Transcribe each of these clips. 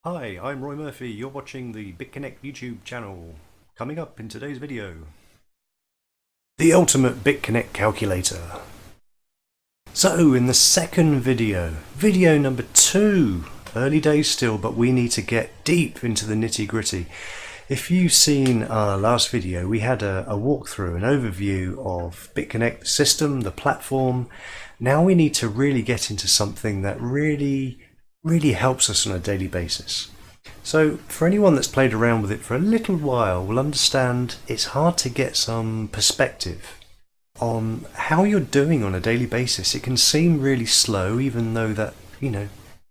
Hi, I'm Roy Murphy. You're watching the Bitconnect YouTube channel. Coming up in today's video, the ultimate Bitconnect calculator. So in the second video number 2, early days still, but we need to get deep into the nitty gritty. If you've seen our last video, we had a walkthrough, an overview of Bitconnect, the system, the platform. Now we need to really get into something that really helps us on a daily basis. So for anyone that's played around with it for a little while will understand it's hard to get some perspective on how you're doing on a daily basis. It can seem really slow, even though that, you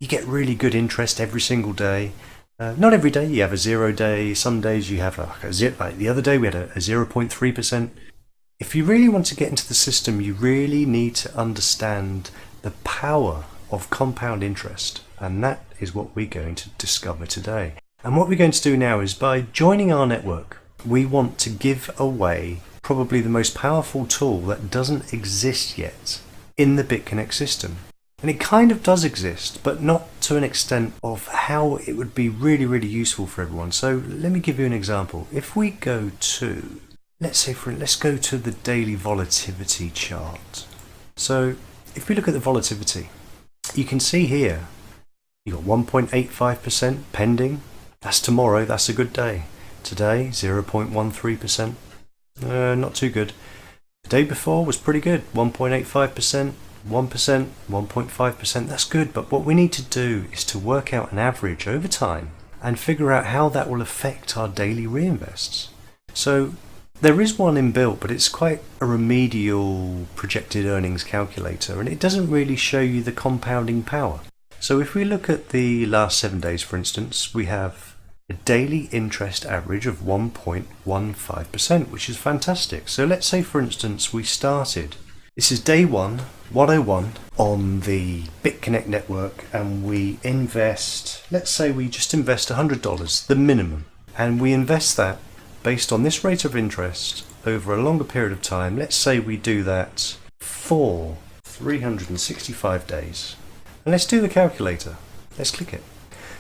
get really good interest every single day. Not every day, you have a 0 day. Some days you have like the other day we had a 0.3%. If you really want to get into the system, you really need to understand the power of compound interest, and that is what we're going to discover today. And what we're going to do now is, by joining our network, we want to give away probably the most powerful tool that doesn't exist yet in the Bitconnect system. And it kind of does exist, but not to an extent of how it would be really useful for everyone. So let me give you an example. If we go to, let's go to the daily volatility chart. So if we look at the volatility, you can see here you've got 1.85% pending. That's tomorrow, that's a good day. Today 0.13%, not too good. The day before was pretty good, 1.85%, 1%, 1.5%, that's good. But what we need to do is to work out an average over time and figure out how that will affect our daily reinvests. So there is one inbuilt, but it's quite a remedial projected earnings calculator, and it doesn't really show you the compounding power. So if we look at the last 7 days, for instance, we have a daily interest average of 1.15%, which is fantastic. So let's say, for instance, we started, this is day 101 on the Bitconnect network, and we invest, let's say we just invest $100, the minimum, and we invest that based on this rate of interest over a longer period of time. Let's say we do that for 365 days. And let's do the calculator. Let's click it.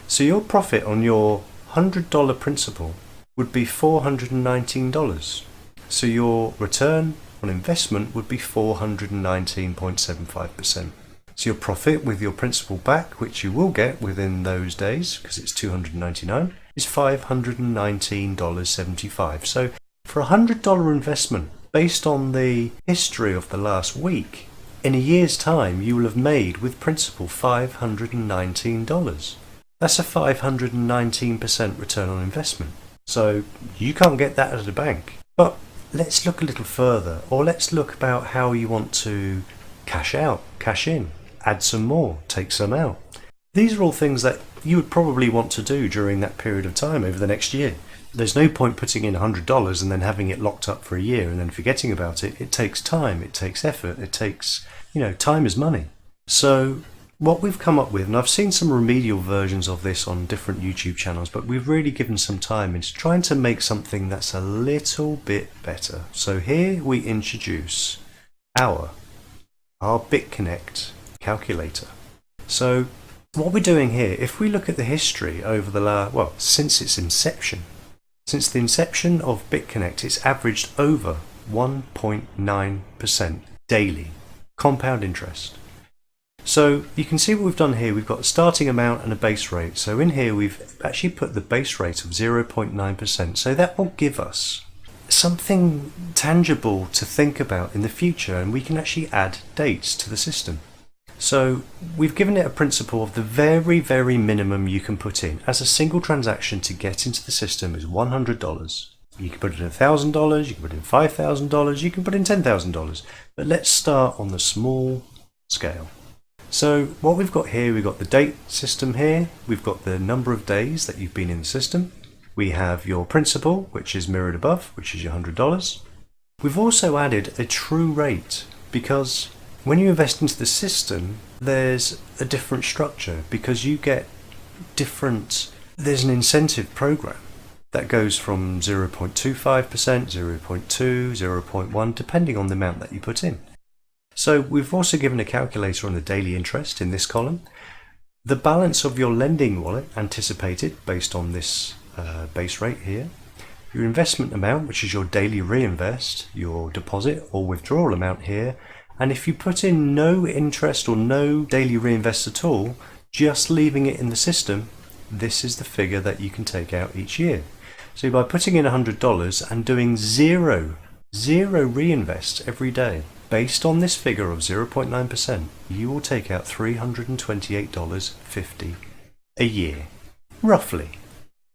So your profit on your $100 principal would be $419. So your return on investment would be 419.75%. So your profit with your principal back, which you will get within those days because it's $299, is $519.75. So for a $100 investment, based on the history of the last week, in a year's time you will have made with principal $519. That's a 519% return on investment. So you can't get that at a bank. But let's look a little further, or let's look about how you want to cash out, cash in, add some more, take some out. These are all things that you would probably want to do during that period of time over the next year. There's no point putting in $100 and then having it locked up for a year and then forgetting about it. It takes time, it takes effort, it takes, time is money. So what we've come up with, and I've seen some remedial versions of this on different YouTube channels, but we've really given some time into trying to make something that's a little bit better. So here we introduce our Bitconnect calculator. So what we're doing here, if we look at the history over the since its inception, since the inception of Bitconnect, it's averaged over 1.9% daily compound interest. So you can see what we've done here. We've got a starting amount and a base rate. So in here we've actually put the base rate of 0.9%. So that will give us something tangible to think about in the future, and we can actually add dates to the system. So we've given it a principal of the very minimum you can put in as a single transaction to get into the system is $100. You can put in $1,000, you can put in $5,000, you can put in $10,000. But let's start on the small scale. So what we've got here, we've got the date system here, we've got the number of days that you've been in the system, we have your principal, which is mirrored above, which is your $100. We've also added a true rate, because when you invest into the system, there's a different structure, because you get there's an incentive program that goes from 0.25%, 0.2, 0.1, depending on the amount that you put in. So we've also given a calculator on the daily interest in this column. the balance of your lending wallet anticipated based on this base rate here, your investment amount, which is your daily reinvest, your deposit or withdrawal amount here, and if you put in no interest or no daily reinvest at all, just leaving it in the system, this is the figure that you can take out each year. So by putting in $100 and doing zero reinvest every day, based on this figure of 0.9%, you will take out $328.50 a year, roughly,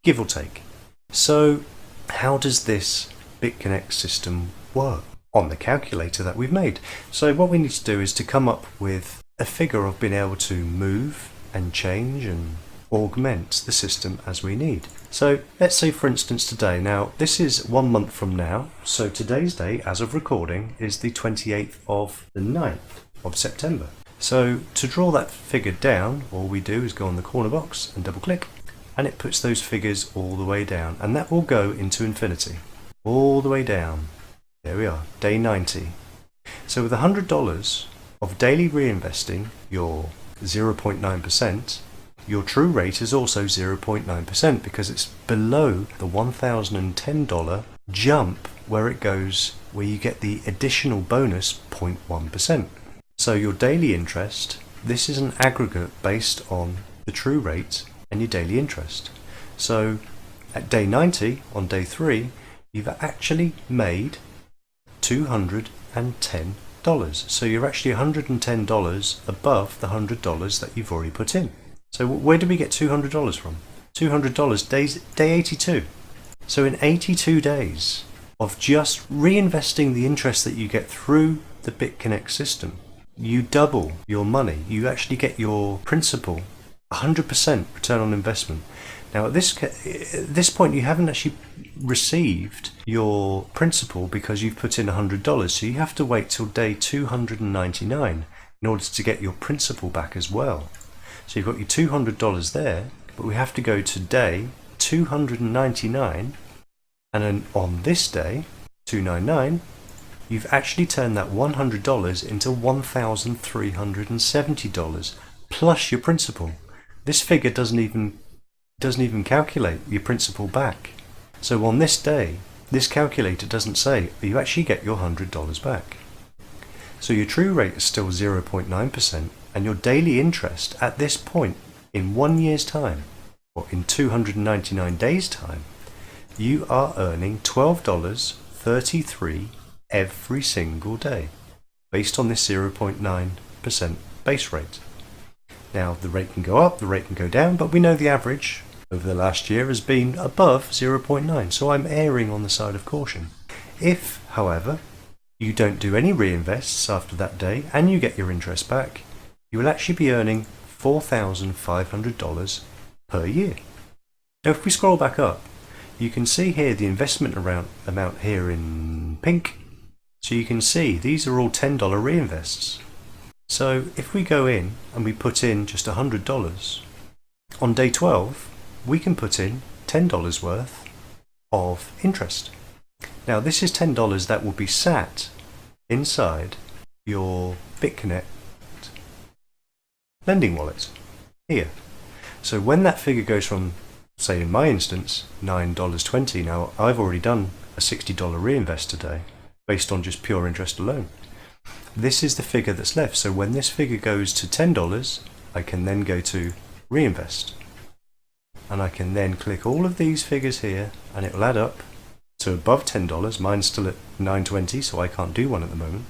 give or take. So how does this Bitconnect system work on the calculator that we've made? So what we need to do is to come up with a figure of being able to move and change and augment the system as we need. So let's say for instance today, now this is 1 month from now, so today's date as of recording is the 28th of the 9th of September. So to draw that figure down, all we do is go on the corner box and double click, and it puts those figures all the way down, and that will go into infinity all the way down. There we are, day 90. So with $100 of daily reinvesting, your 0.9%, your true rate is also 0.9% because it's below the $1,010 jump where it goes, where you get the additional bonus 0.1%. So your daily interest, this is an aggregate based on the true rate and your daily interest. So at day 90, on day 3, you've actually made $210. So you're actually $110 above the $100 that you've already put in. So where did we get $200 from? $200 day 82. So in 82 days of just reinvesting the interest that you get through the Bitconnect system, you double your money. You actually get your principal 100% return on investment. Now at this point you haven't actually received your principal because you've put in $100, so you have to wait till day 299 in order to get your principal back as well. So you've got your $200 there, but we have to go to day 299, and then on this day 299 you've actually turned that $100 into $1,370 plus your principal. This figure doesn't even calculate your principal back. So on this day, this calculator doesn't say, but you actually get your $100 back. So your true rate is still 0.9%, and your daily interest at this point in 1 year's time, or in 299 days time, you are earning $12.33 every single day, based on this 0.9% base rate. Now the rate can go up, the rate can go down, but we know the average over the last year has been above 0.9, so I'm erring on the side of caution. If, however, you don't do any reinvests after that day and you get your interest back, you will actually be earning $4,500 per year. Now if we scroll back up, you can see here the investment amount here in pink. So you can see these are all $10 reinvests. So if we go in and we put in just $100, on day 12 we can put in $10 worth of interest. Now this is $10 that will be sat inside your Bitconnect lending wallet here. So when that figure goes from, say in my instance, $9.20, now I've already done a $60 reinvest today based on just pure interest alone. This is the figure that's left. So when this figure goes to $10, I can then go to reinvest, and I can then click all of these figures here and it will add up to above $10. Mine's still at $9.20, so I can't do one at the moment.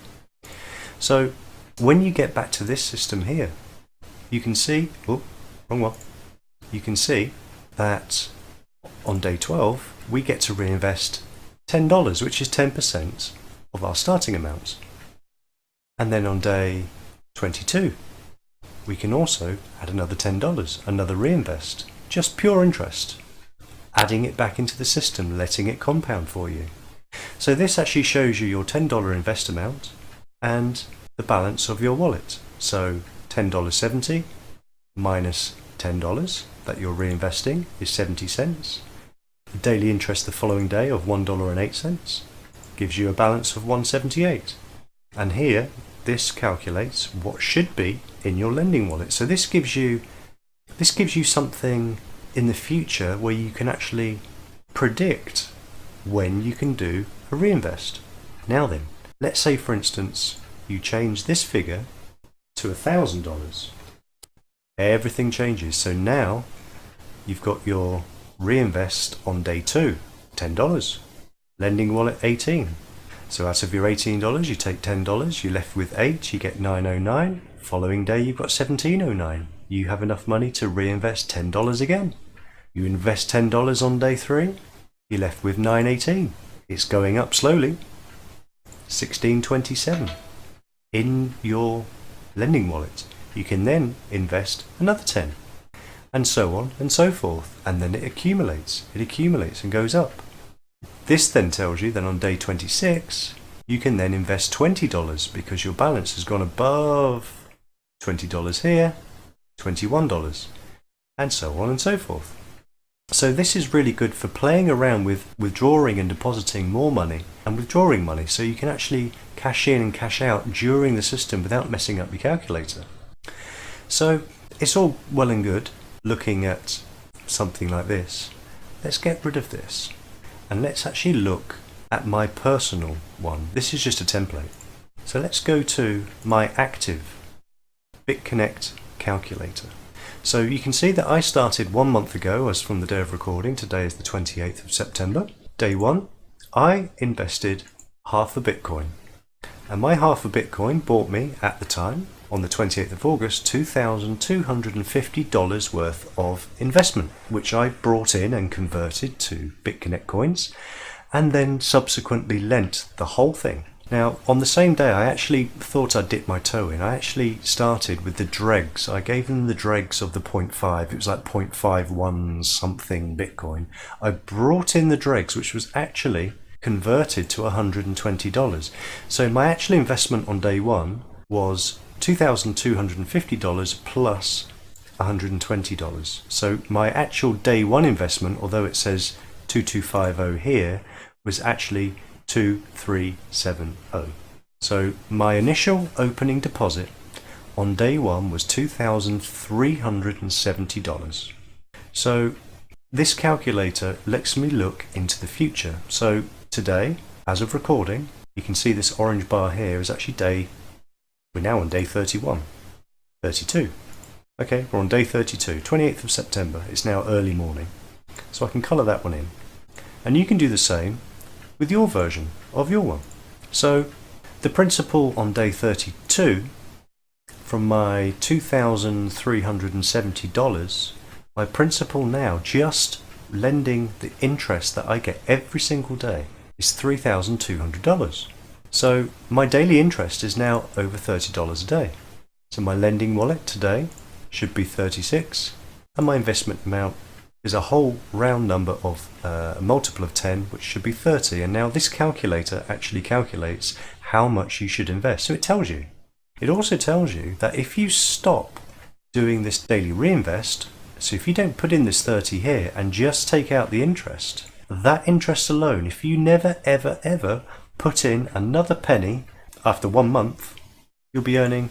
So when you get back to this system here, you can see, oh, wrong one. You can see that on day 12 we get to reinvest $10, which is 10% of our starting amount. And then on day 22 we can also add another $10, another reinvest, just pure interest, adding it back into the system, letting it compound for you. So this actually shows you your $10 invest amount and the balance of your wallet. So $10.70 minus $10 that you're reinvesting is 70 cents. The daily interest the following day of $1.08 gives you a balance of $1.78. And here this calculates what should be in your lending wallet. So this gives you This gives you something in the future where you can actually predict when you can do a reinvest. Now then, let's say for instance you change this figure to $1,000. Everything changes. So now you've got your reinvest on day 2, $10. Lending wallet 18. So out of your $18 you take $10, you're left with 8, you get $9.09. Following day you've got $17.09. You have enough money to reinvest $10 again. You invest $10 on day 3, you're left with $9.18. It's going up slowly. $16.27 in your lending wallet. You can then invest another 10, and so on and so forth, and then it accumulates and goes up. This then tells you that on day 26 you can then invest $20 because your balance has gone above $20 here, $21, and so on and so forth. So this is really good for playing around with withdrawing and depositing more money and withdrawing money, so you can actually cash in and cash out during the system without messing up your calculator. So it's all well and good looking at something like this. Let's get rid of this and let's actually look at my personal one. This is just a template. So let's go to my active Bitconnect calculator. So you can see that I started 1 month ago as from the day of recording. Today is the 28th of September. Day 1, I invested half a Bitcoin. And my half a Bitcoin bought me, at the time, on the 28th of August, $2,250 worth of investment, which I brought in and converted to Bitconnect coins, and then subsequently lent the whole thing. Now, on the same day, I actually thought I'd dip my toe in. I actually started with the dregs. I gave them the dregs of the 0.5. It was like 0.51 something Bitcoin. I brought in the dregs, which was actually converted to $120. So my actual investment on day 1 was $2,250 plus $120. So my actual day 1 investment, although it says 2250 here, was actually 2370. So my initial opening deposit on day 1 was $2,370. So this calculator lets me look into the future. So today, as of recording, you can see this orange bar here is actually we're now on day 32. Okay, we're on day 32, 28th of September. It's now early morning. So I can colour that one in. And you can do the same with your version of your one. So the principal on day 32, from my $2,370, my principal now, just lending the interest that I get every single day, is $3,200. So my daily interest is now over $30 a day. So my lending wallet today should be 36, and my investment amount is a whole round number of a multiple of 10, which should be 30. And now this calculator actually calculates how much you should invest. So it tells you. It also tells you that if you stop doing this daily reinvest, so if you don't put in this 30 here and just take out the interest, that interest alone, if you never ever ever put in another penny after 1 month, you'll be earning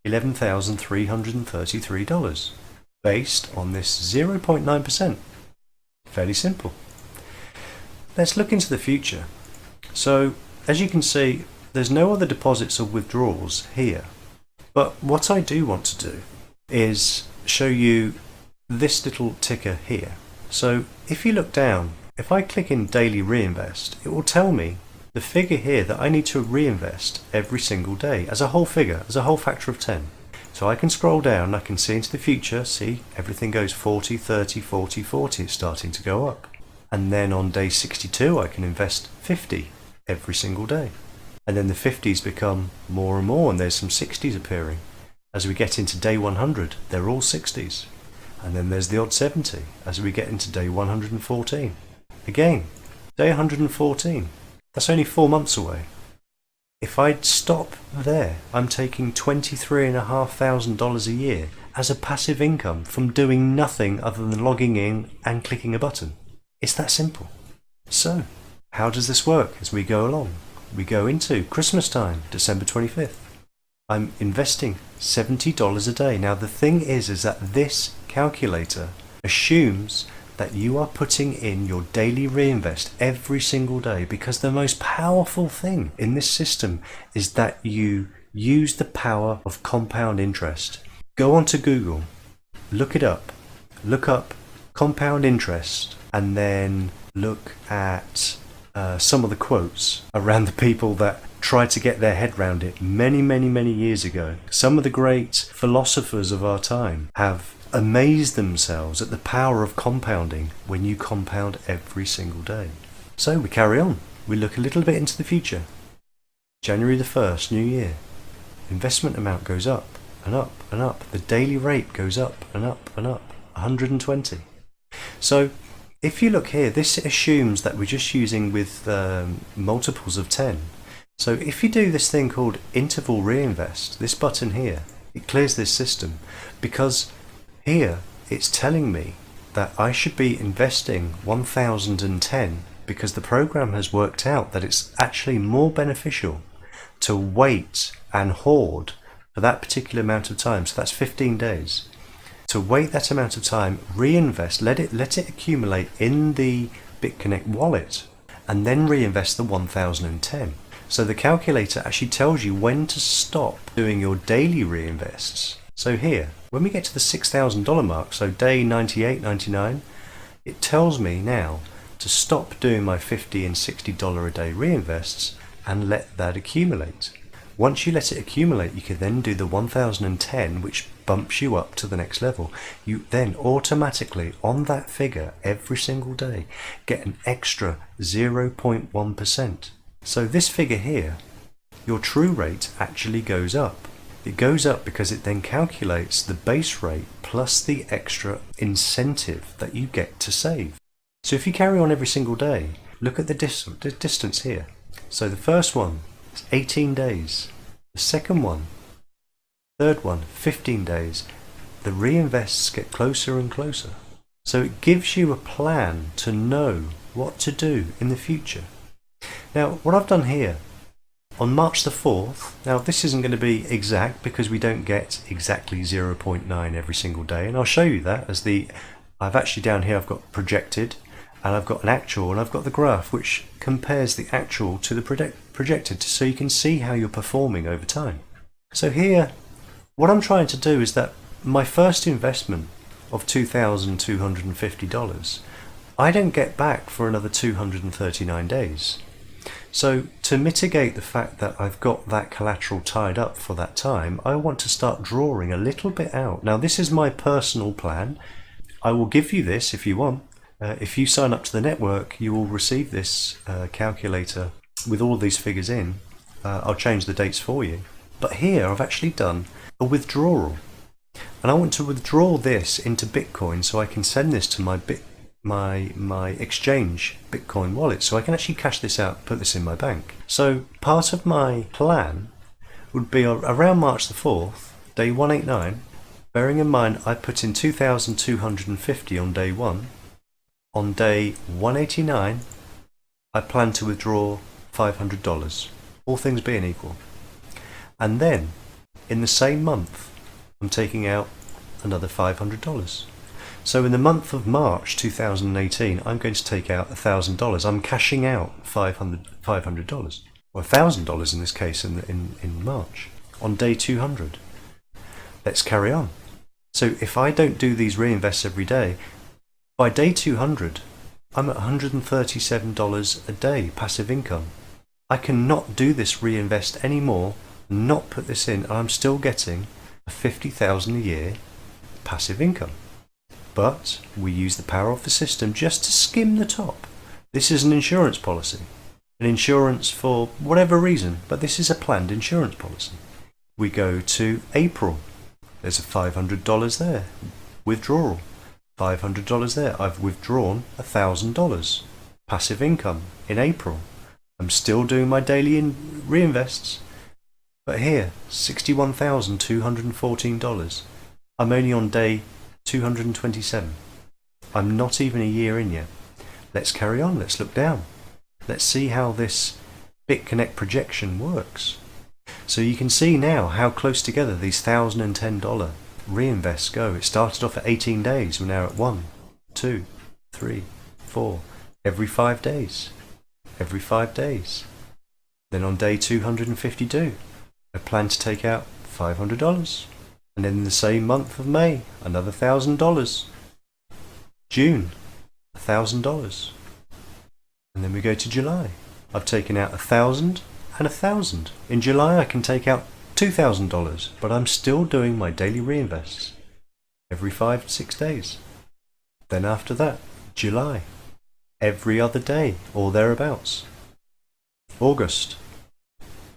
$11,333 based on this 0.9%. Fairly simple. Let's look into the future. So as you can see, there's no other deposits or withdrawals here. But what I do want to do is show you this little ticker here. So if you look down, if I click in daily reinvest, it will tell me the figure here that I need to reinvest every single day as a whole figure, as a whole factor of 10. So I can scroll down, I can see into the future, see everything goes 40, 30, 40, 40, it's starting to go up. And then on day 62 I can invest 50 every single day. And then the 50s become more and more, and there's some 60s appearing. As we get into day 100, they're all 60s. And then there's the odd 70 as we get into day 114. Again, day 114. That's only 4 months away. If I'd stop there, I'm taking $23,500 a year as a passive income from doing nothing other than logging in and clicking a button. It's that simple. So, how does this work as we go along? We go into Christmas time, December 25th. I'm investing $70 a day. Now the thing is that this calculator assumes that you are putting in your daily reinvest every single day, because the most powerful thing in this system is that you use the power of compound interest. Go onto Google, look it up, look up compound interest, and then look at some of the quotes around the people that tried to get their head around it many years ago. Some of the great philosophers of our time have amazed themselves at the power of compounding when you compound every single day. So we carry on. We look a little bit into the future. January the 1st, new year. Investment amount goes up and up and up. The daily rate goes up and up and up. 120. So if you look here, this assumes that we're just using with multiples of 10. So if you do this thing called interval reinvest, this button here, it clears this system, because here it's telling me that I should be investing 1010, because the program has worked out that it's actually more beneficial to wait and hoard for that particular amount of time. So that's 15 days. To wait that amount of time, reinvest, let it accumulate in the Bitconnect wallet, and then reinvest the 1010. So the calculator actually tells you when to stop doing your daily reinvests. So here, when we get to the $6,000 mark, so day 98.99, it tells me now to stop doing my $50 and $60 a day reinvests and let that accumulate. Once you let it accumulate, you can then do the 1010, which bumps you up to the next level. You then automatically, on that figure every single day, get an extra 0.1%. So this figure here, your true rate actually goes up. It goes up because it then calculates the base rate plus the extra incentive that you get to save. So if you carry on every single day, look at the distance here. So the first one is 18 days. The second one, third one, 15 days. The reinvests get closer and closer. So it gives you a plan to know what to do in the future. Now, what I've done here, on March the 4th, now this isn't going to be exact because we don't get exactly 0.9 every single day, and I'll show you that as I've actually down here I've got projected, and I've got an actual, and I've got the graph which compares the actual to the projected, so you can see how you're performing over time. So here, what I'm trying to do is that my first investment of $2,250, I don't get back for another 239 days. So to mitigate the fact that I've got that collateral tied up for that time, I want to start drawing a little bit out. Now this is my personal plan. I will give you this if you want. If you sign up to the network, you will receive this calculator with all of these figures in. I'll change the dates for you. But here I've actually done a withdrawal. And I want to withdraw this into Bitcoin so I can send this to my exchange Bitcoin wallet, so I can actually cash this out, put this in my bank. So part of my plan would be around March the 4th, day 189, bearing in mind I put in 2,250 on day 1. On day 189, I plan to withdraw $500, all things being equal. And then, in the same month, I'm taking out another $500. So in the month of March 2018, I'm going to take out $1,000. I'm cashing out $500, or $1,000 in this case in March, on day 200. Let's carry on. So if I don't do these reinvests every day, by day 200, I'm at $137 a day passive income. I cannot do this reinvest anymore, not put this in, and I'm still getting a $50,000 a year passive income. But we use the power of the system just to skim the top. This is an insurance policy. An insurance for whatever reason, but this is a planned insurance policy. We go to April. There's a $500 there. Withdrawal. $500 there. I've withdrawn $1,000. Passive income in April. I'm still doing my daily reinvests. But here, $61,214. I'm only on day 227. I'm not even a year in yet. Let's carry on. Let's look down. Let's see how this Bitconnect projection works. So you can see now how close together these $1,010 reinvests go. It started off at 18 days. We're now at 1, 2, 3, 4. Every 5 days. Every 5 days. Then on day 252, I plan to take out $500. And then in the same month of May, another $1,000. June, $1,000. And then we go to July. I've taken out 1,000 and 1,000. In July I can take out $2,000, but I'm still doing my daily reinvests every 5-6 days. Then after that, July, every other day or thereabouts. August,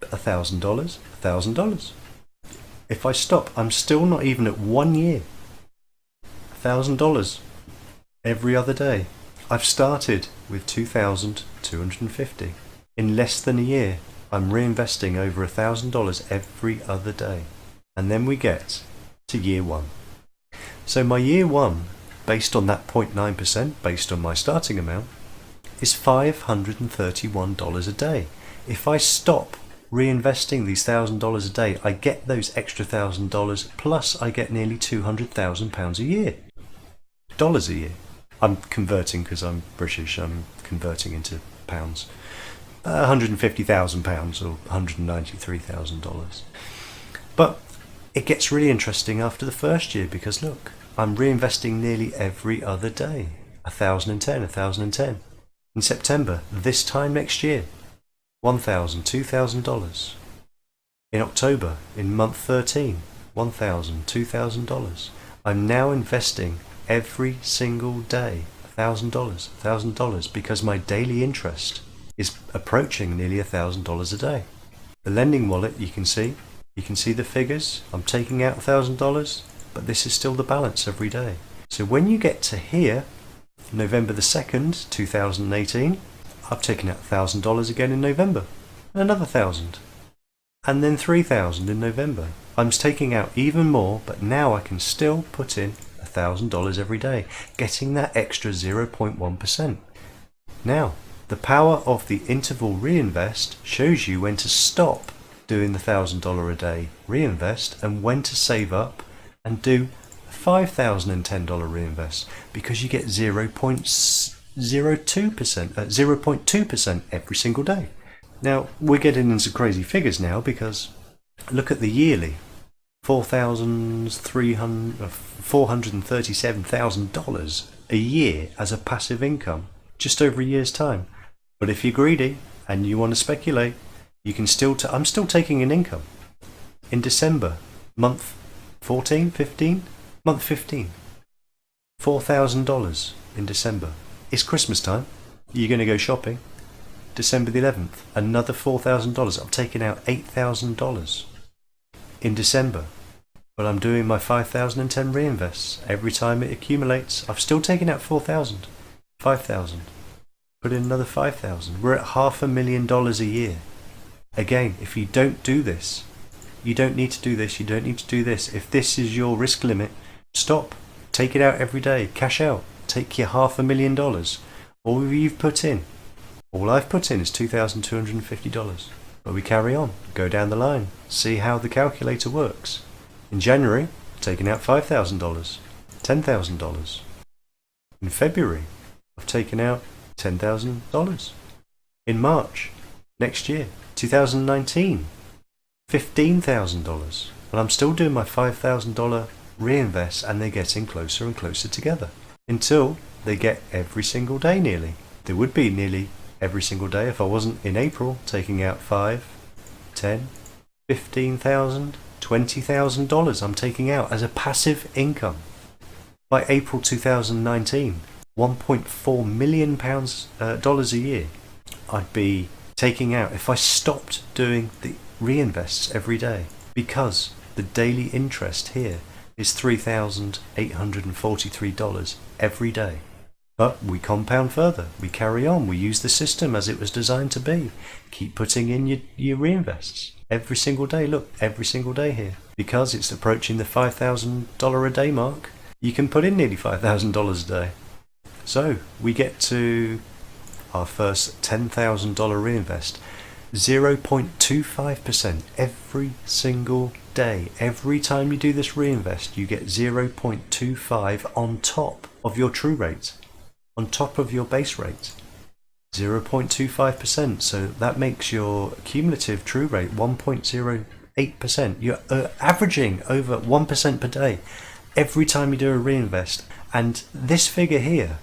$1,000, $1,000. If I stop, I'm still not even at 1 year. $1,000 every other day. I've started with 2,250. In less than a year, I'm reinvesting over $1,000 every other day. And then we get to year 1. So my year 1, based on that 0.9%, based on my starting amount, is $531 a day. If I stop reinvesting these $1,000 a day, I get those extra $1,000 plus I get nearly £200,000 a year. Dollars a year. I'm converting because I'm British, I'm converting into pounds. £150,000 or $193,000. But it gets really interesting after the first year because look, I'm reinvesting nearly every other day. 1,010, 1,010. In September, this time next year, $1,000, $2,000. In October, in month 13, $1,000, $2,000. I'm now investing every single day $1,000, $1,000 because my daily interest is approaching nearly $1,000 a day. The lending wallet, you can see the figures. I'm taking out $1,000, but this is still the balance every day. So when you get to here, November the 2nd, 2018, I've taken out $1,000 again in November, and another 1,000, and then 3,000 in November. I'm taking out even more, but now I can still put in $1,000 every day, getting that extra 0.1%. Now, the power of the interval reinvest shows you when to stop doing the $1,000 a day reinvest and when to save up and do $5,010 reinvest, because you get 0.2% every single day. Now we're getting into crazy figures now because look at the yearly, $437,000 a year as a passive income, just over a year's time. But if you're greedy and you want to speculate, you can still. I'm still taking an income. In December, month 14, 15, month 15, $4,000 in December. It's Christmas time. You're going to go shopping. December the 11th, another $4,000. I'm taking out $8,000 in December. But I'm doing my 5,010 reinvests. Every time it accumulates, I've still taken out 4,000, 5,000. Put in another 5,000. We're at $500,000 a year. Again, if you don't do this, you don't need to do this, you don't need to do this. If this is your risk limit, stop. Take it out every day. Cash out. Take your $500,000. All you've put in, all I've put in is $2,250. But we carry on. Go down the line. See how the calculator works. In January, I've taken out $5,000, $10,000. In February, I've taken out $10,000. In March, next year, 2019, $15,000. And I'm still doing my $5,000 reinvest, and they're getting closer and closer together until they get every single day nearly. There would be nearly every single day if I wasn't in April taking out 5, 10, 15,000, $20,000 I'm taking out as a passive income. By April 2019, £1.4 million dollars a year I'd be taking out if I stopped doing the reinvests every day, because the daily interest here is $3,843 every day. But we compound further, we carry on, we use the system as it was designed to be. Keep putting in your reinvests every single day. Look, every single day here. Because it's approaching the $5,000 a day mark, you can put in nearly $5,000 a day. So we get to our first $10,000 reinvest, 0.25% every single day, every time you do this reinvest, you get 0.25 on top of your true rate, on top of your base rate. 0.25%, so that makes your cumulative true rate 1.08%. You're averaging over 1% per day every time you do a reinvest. And this figure here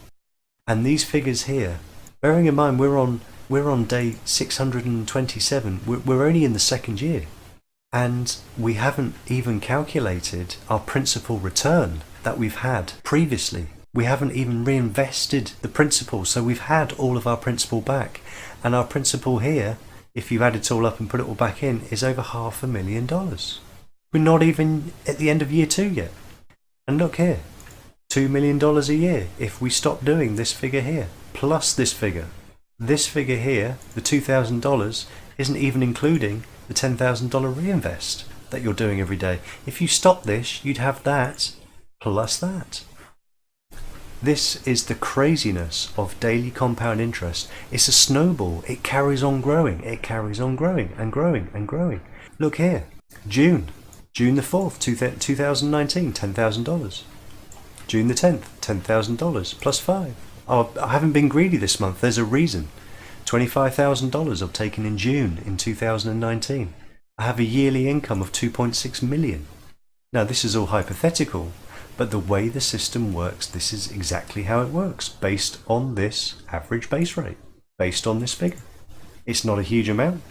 and these figures here, bearing in mind we're on day 627, we're only in the second year, and we haven't even calculated our principal return that we've had previously. We haven't even reinvested the principal, so we've had all of our principal back, and our principal here, if you add it all up and put it all back in, is over $500,000. We're not even at the end of year 2 yet. And look here, $2 million a year if we stop doing this figure here, plus this figure. This figure here, the $2,000, isn't even including the $10,000 reinvest that you're doing every day. If you stop this, you'd have that plus that. This is the craziness of daily compound interest. It's a snowball. It carries on growing. It carries on growing and growing and growing. Look here, June the 4th, 2019, $10,000. June the 10th, $10,000 plus 5. Oh, I haven't been greedy this month. There's a reason. $25,000 I've taken in June in 2019. I have a yearly income of 2.6 million. Now this is all hypothetical, but the way the system works, this is exactly how it works, based on this average base rate, based on this figure. It's not a huge amount.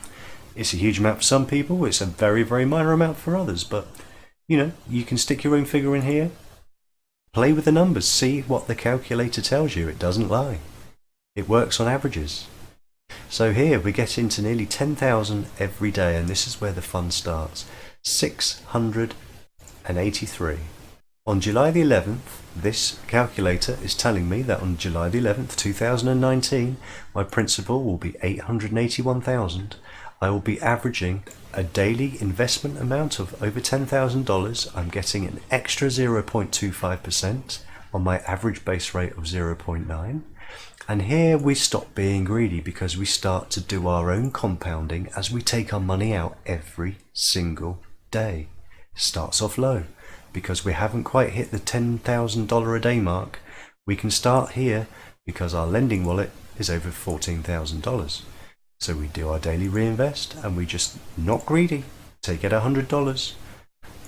It's a huge amount for some people. It's a very, very minor amount for others. But, you know, you can stick your own figure in here, play with the numbers, see what the calculator tells you. It doesn't lie. It works on averages. So here we get into nearly 10,000 every day, and this is where the fun starts. 683. On July the 11th, this calculator is telling me that on July the 11th, 2019, my principal will be $881,000. I will be averaging a daily investment amount of over $10,000. I'm getting an extra 0.25% on my average base rate of 0.9. And here we stop being greedy because we start to do our own compounding as we take our money out every single day. It starts off low because we haven't quite hit the $10,000 a day mark. We can start here because our lending wallet is over $14,000. So we do our daily reinvest and we just, not greedy, take out $100,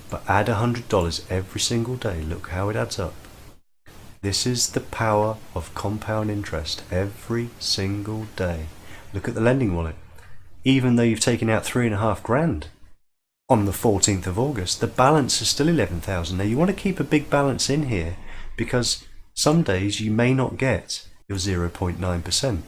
but add $100 every single day. Look how it adds up. This is the power of compound interest every single day. Look at the lending wallet. Even though you've taken out $3,500 on the 14th of August, the balance is still 11,000. Now you want to keep a big balance in here because some days you may not get your 0.9%.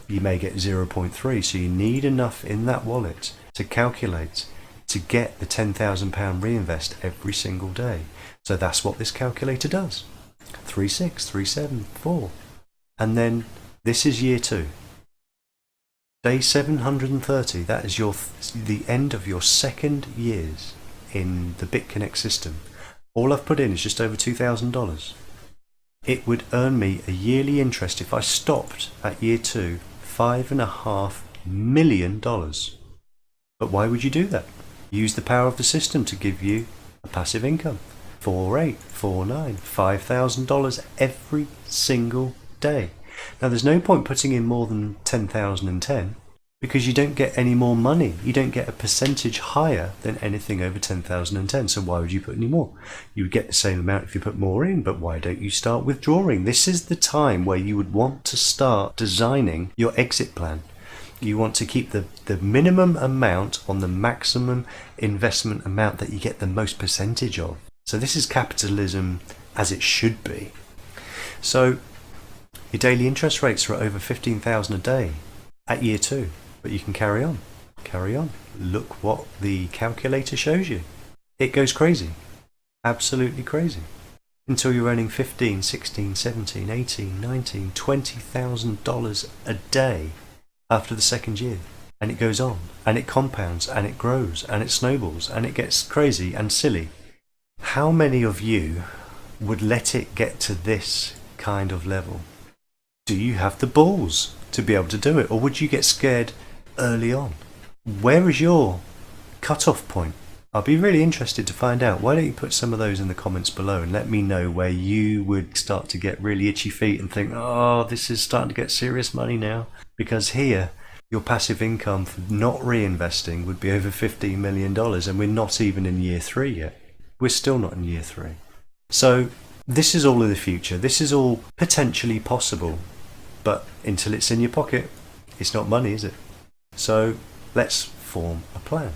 You may get 0.3, so you need enough in that wallet to calculate to get the £10,000 reinvest every single day. So that's what this calculator does. 3, 6, 3, 7, 4. And then this is year 2. Day 730, that is the end of your second years in the Bitconnect system. All I've put in is just over $2,000. It would earn me a yearly interest if I stopped at year 2, $5.5 million. But why would you do that? Use the power of the system to give you a passive income. 4.8, 4.9, $5,000 every single day. Now there's no point putting in more than 10,010 because you don't get any more money. You don't get a percentage higher than anything over 10,010. So why would you put any more? You would get the same amount if you put more in, but why don't you start withdrawing? This is the time where you would want to start designing your exit plan. You want to keep the minimum amount on the maximum investment amount that you get the most percentage of. So this is capitalism as it should be. So your daily interest rates are over 15,000 a day at year 2, but you can carry on. Carry on. Look what the calculator shows you. It goes crazy. Absolutely crazy. Until you're earning 15, 16, 17, 18, 19, $20,000 a day after the second year. And it goes on, and it compounds, and it grows, and it snowballs, and it gets crazy and silly. How many of you would let it get to this kind of level? Do you have the balls to be able to do it, or would you get scared early on? Where is your cut-off point? I'll be really interested to find out. Why don't you put some of those in the comments below and let me know where you would start to get really itchy feet and think, oh, this is starting to get serious money now. Because here, your passive income for not reinvesting would be over $15 million, and we're not even in year 3 yet. We're still not in year 3. So this is all of the future. This is all potentially possible. But until it's in your pocket, it's not money, is it? So let's form a plan.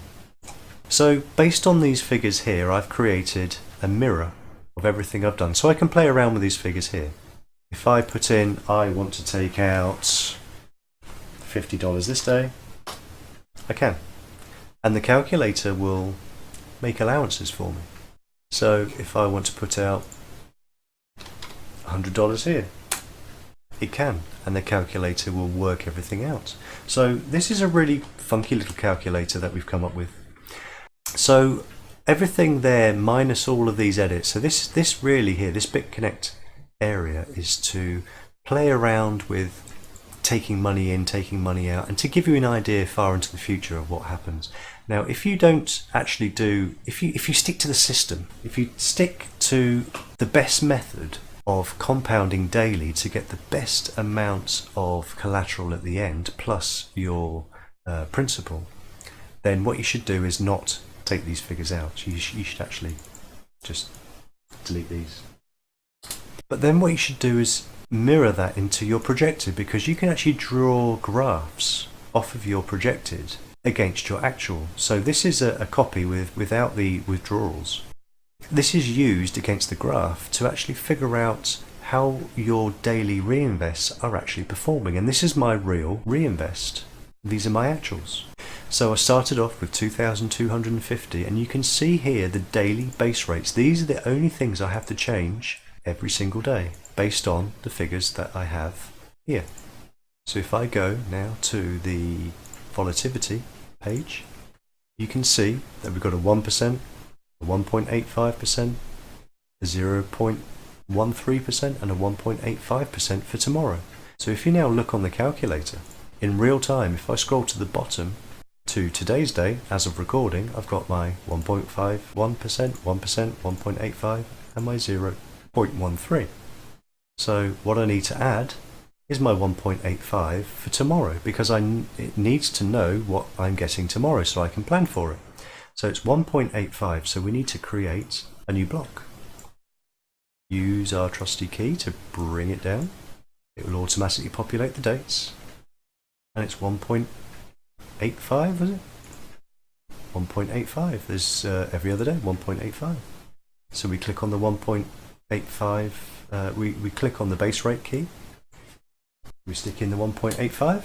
So based on these figures here, I've created a mirror of everything I've done. So I can play around with these figures here. If I put in, I want to take out $50 this day, I can. And the calculator will make allowances for me. So if I want to put out $100 here, it can, and the calculator will work everything out. So this is a really funky little calculator that we've come up with. So everything there minus all of these edits. So this really here, this Bitconnect area is to play around with taking money in, taking money out, and to give you an idea far into the future of what happens. Now, if you don't actually do, if you stick to the system, if you stick to the best method of compounding daily to get the best amount of collateral at the end, plus your principal, then what you should do is not take these figures out. You should actually just delete these. But then what you should do is mirror that into your projected, because you can actually draw graphs off of your projected against your actual. So this is a copy without the withdrawals. This is used against the graph to actually figure out how your daily reinvests are actually performing. And this is my real reinvest. These are my actuals. So I started off with 2,250, and you can see here the daily base rates. These are the only things I have to change every single day based on the figures that I have here. So if I go now to the volatility page, you can see that we've got a 1%, a 1.85%, a 0.13%, and a 1.85% for tomorrow. So if you now look on the calculator, in real time, if I scroll to the bottom to today's day, as of recording, I've got my 1.51%, 1%, 1.85, and my 0.13. So what I need to add is my 1.85 for tomorrow, because it needs to know what I'm getting tomorrow so I can plan for it. So it's 1.85, so we need to create a new block. Use our trusty key to bring it down. It will automatically populate the dates. And it's 1.85, was it? 1.85. There's every other day, 1.85. So we click on the 1.85, we click on the base rate key. We stick in the 1.85,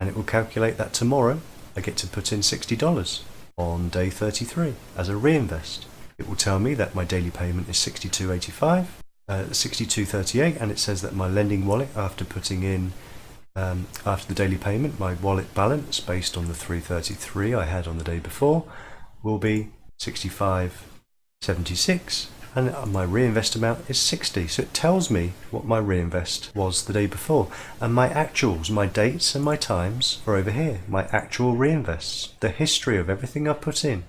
and it will calculate that tomorrow I get to put in $60 on day 33 as a reinvest. It will tell me that my daily payment is $62.85, $62.38, and it says that my lending wallet, after putting in after the daily payment, my wallet balance based on the $333 I had on the day before will be $65.76, and my reinvest amount is 60. So it tells me what my reinvest was the day before, and my actuals, my dates and my times are over here. My actual reinvests, the history of everything I put in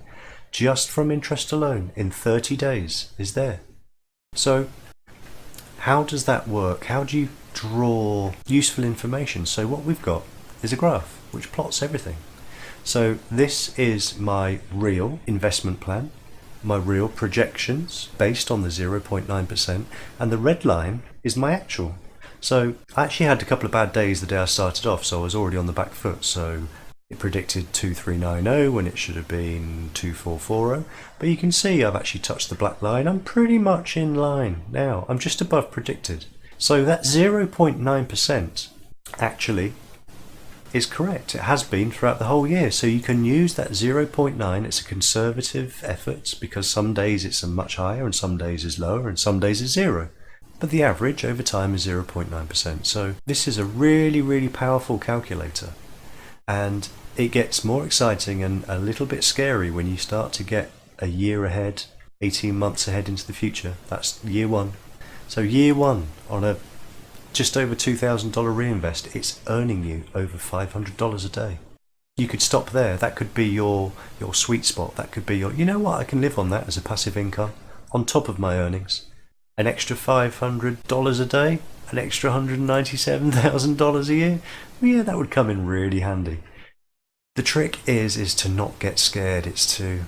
just from interest alone in 30 days is there. So how does that work? How do you draw useful information? So what we've got is a graph which plots everything. So this is my real investment plan, my real projections based on the 0.9%, and the red line is my actual. So I actually had a couple of bad days the day I started off, so I was already on the back foot. So it predicted 2390 when it should have been 2440, but you can see I've actually touched the black line. I'm pretty much in line now. I'm just above predicted. So that 0.9% actually is correct. It has been throughout the whole year. So you can use that 0.9. It's a conservative effort because some days it's a much higher and some days is lower and some days is zero. But the average over time is 0.9%. So this is a really, really powerful calculator. And it gets more exciting and a little bit scary when you start to get a year ahead, 18 months ahead into the future. That's year one. So year one on a just over $2,000 reinvest, it's earning you over $500 a day. You could stop there. That could be your sweet spot. That could be your, you know what, I can live on that as a passive income on top of my earnings. An extra $500 a day, an extra $197,000 a year. Yeah, that would come in really handy. The trick is to not get scared. It's to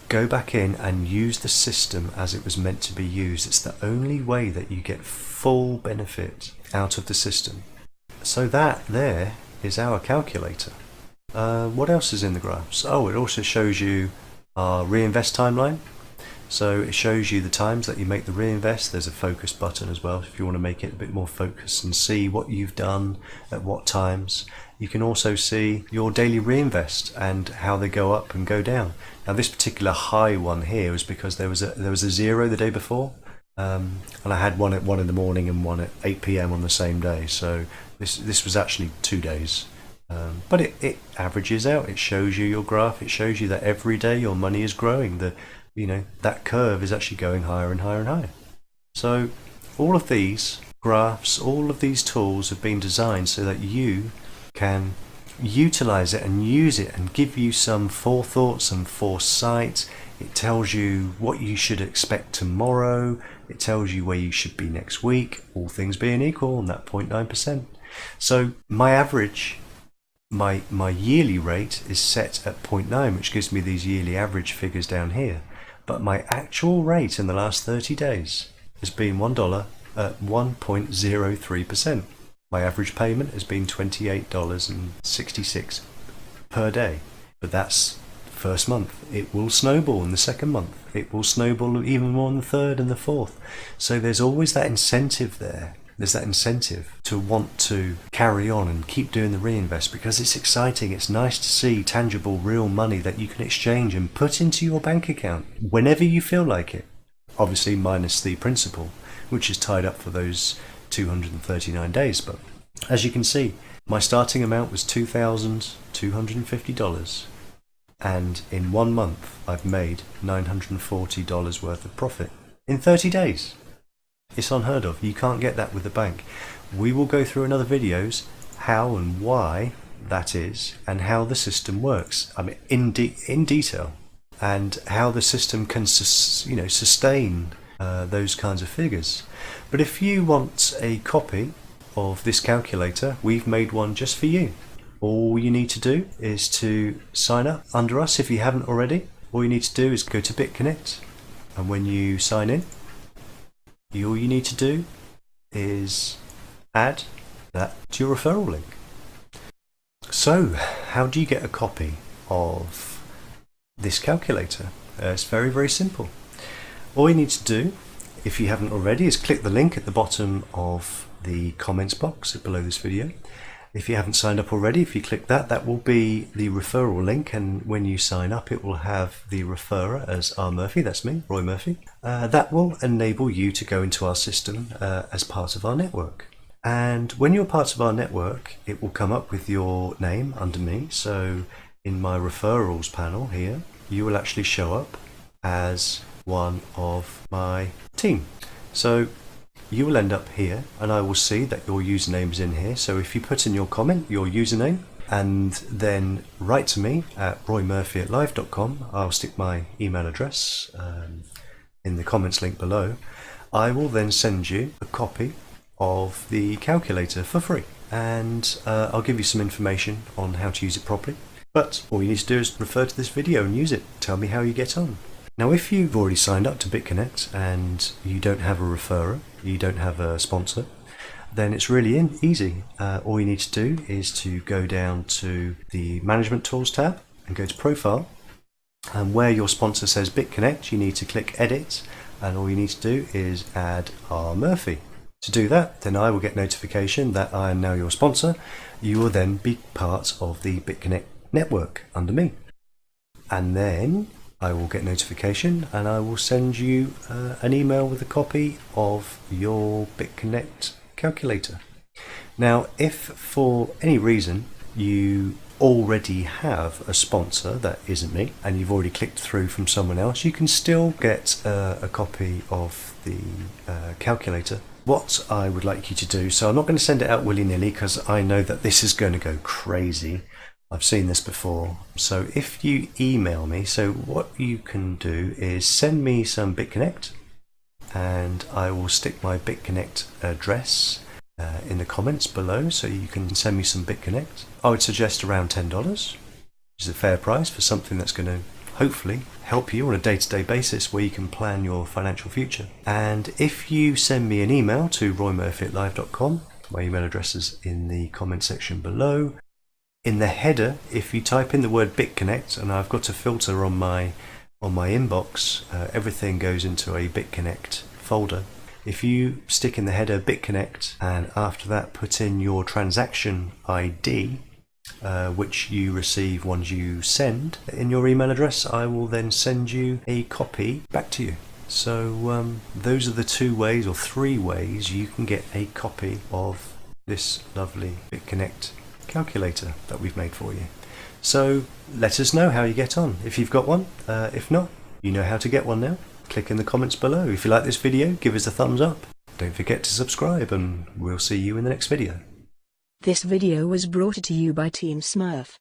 go back in and use the system as it was meant to be used. It's the only way that you get full benefit out of the system. So that there is our calculator. What else is in the graphs? Oh, it also shows you our reinvest timeline. So it shows you the times that you make the reinvest. There's a focus button as well if you want to make it a bit more focused and see what you've done at what times. You can also see your daily reinvest and how they go up and go down. Now this particular high one here was because there was a zero the day before, and I had one at 1 in the morning and one at 8 p.m. on the same day. So this was actually 2 days. But it averages out. It shows you your graph. It shows you that every day your money is growing. That curve is actually going higher and higher and higher. So all of these graphs, all of these tools have been designed so that you can utilize it and use it and give you some forethought, some foresight. It tells you what you should expect tomorrow. It tells you where you should be next week, all things being equal, on that 0.9%. So my average, my yearly rate is set at 0.9, which gives me these yearly average figures down here. But my actual rate in the last 30 days has been $1 at 1.03%. My average payment has been $28.66 per day. But that's first month. It will snowball in the second month. It will snowball even more in the third and the fourth. So there's always that incentive there. There's that incentive to want to carry on and keep doing the reinvest because it's exciting. It's nice to see tangible, real money that you can exchange and put into your bank account whenever you feel like it. Obviously minus the principal, which is tied up for those 239 days. But as you can see, my starting amount was $2,250. And in 1 month, I've made $940 worth of profit in 30 days. It's unheard of. You can't get that with the bank. We will go through in other videos how and why that is and how the system works. I mean, in detail, and how the system can sustain those kinds of figures. But if you want a copy of this calculator, we've made one just for you. All you need to do is to sign up under us if you haven't already. All you need to do is go to Bitconnect, and when you sign in, all you need to do is add that to your referral link. So, how do you get a copy of this calculator? It's very, very simple. All you need to do, if you haven't already, is click the link at the bottom of the comments box below this video. If you haven't signed up already, if you click that, that will be the referral link, and when you sign up it will have the referrer as R. Murphy, that's me, Roy Murphy. That will enable you to go into our system as part of our network. And when you're part of our network, it will come up with your name under me. So in my referrals panel here, you will actually show up as one of my team. So you will end up here, and I will see that your username is in here. So if you put in your comment, your username, and then write to me at roymurphy@live.com, I'll stick my email address in the comments link below. I will then send you a copy of the calculator for free, and I'll give you some information on how to use it properly. But all you need to do is refer to this video and use it. Tell me how you get on. Now, if you've already signed up to Bitconnect and you don't have a referrer, you don't have a sponsor, then it's really easy. All you need to do is to go down to the Management Tools tab and go to Profile. And where your sponsor says Bitconnect, you need to click Edit, and all you need to do is add R. Murphy. To do that, then I will get notification that I am now your sponsor. You will then be part of the Bitconnect network under me. And then I will get notification and I will send you an email with a copy of your Bitconnect calculator. Now, if for any reason you already have a sponsor that isn't me and you've already clicked through from someone else, you can still get a copy of the calculator. What I would like you to do, so I'm not going to send it out willy-nilly because I know that this is going to go crazy. I've seen this before. So if you email me, so what you can do is send me some Bitconnect, and I will stick my Bitconnect address in the comments below, so you can send me some Bitconnect. I would suggest around $10, which is a fair price for something that's going to hopefully help you on a day-to-day basis where you can plan your financial future. And if you send me an email to roymurphy@live.com, my email address is in the comment section below. In the header, if you type in the word Bitconnect, and I've got a filter on my inbox, everything goes into a Bitconnect folder. If you stick in the header Bitconnect, and after that put in your transaction ID, which you receive once you send in your email address, I will then send you a copy back to you. So those are the 2 ways or 3 ways you can get a copy of this lovely Bitconnect calculator that we've made for you. So let us know how you get on if you've got one. If not, you know how to get one now. Click in the comments below. If you like this video, give us a thumbs up. Don't forget to subscribe, and we'll see you in the next video. This video was brought to you by Team Smurf.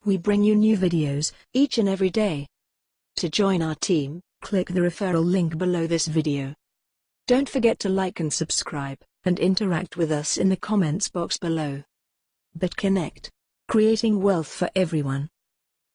We bring you new videos each and every day. To join our team, click the referral link below this video. Don't forget to like and subscribe, and interact with us in the comments box below. Bitconnect, creating wealth for everyone.